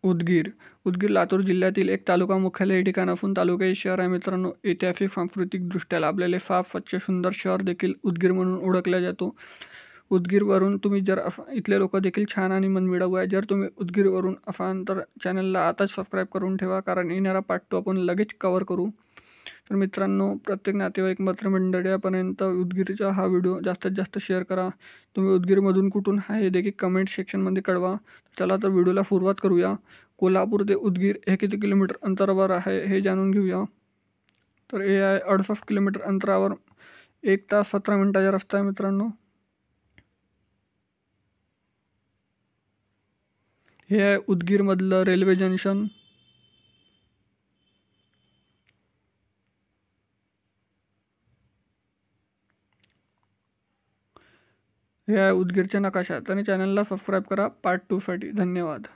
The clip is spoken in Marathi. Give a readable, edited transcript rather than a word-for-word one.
उदगीर. उदगीर लातूर जिल्ह्यातील एक तालुका मुख्यालय ठिकाण असून तालुक्याचे शहर आहे मित्रांनो. ऐतिहासिक सांस्कृतिकदृष्ट्या लाभलेले फार स्वच्छ सुंदर शहर देखील उदगीर म्हणून ओळखला जातो. उदगीरवरून तुम्ही जर इथले लोक देखील छान आणि मनमिळावू आहे. जर तुम्ही उदगीरवरून असाल तर चॅनलला आताच सबस्क्राईब करून ठेवा, कारण येणारा पार्ट 2 आपण लगेच कव्हर करू. तर मित्रांनो, प्रत्येक नातेवाईक मित्रमंडळापर्यंत उदगीरचा हा व्हिडिओ जास्तीत जास्त शेअर करा. तुम्ही उदगीरमधून कुठून आहे हे देखील कमेंट सेक्शनमध्ये कळवा. चला तर व्हिडिओला सुरुवात करूया. कोल्हापूर ते उदगीर हे किती किलोमीटर अंतरावर आहे हे जाणून घेऊया. तर हे आहे 68 किलोमीटर अंतरावर, 1 तास 17 मिनिटाचा रस्ता आहे मित्रांनो. हे आहे उदगीरमधलं रेल्वे जंक्शन. हे आहे उदगीरचे नकाशा. आणि चॅनलला सबस्क्राईब करा पार्ट 2 साठी. धन्यवाद.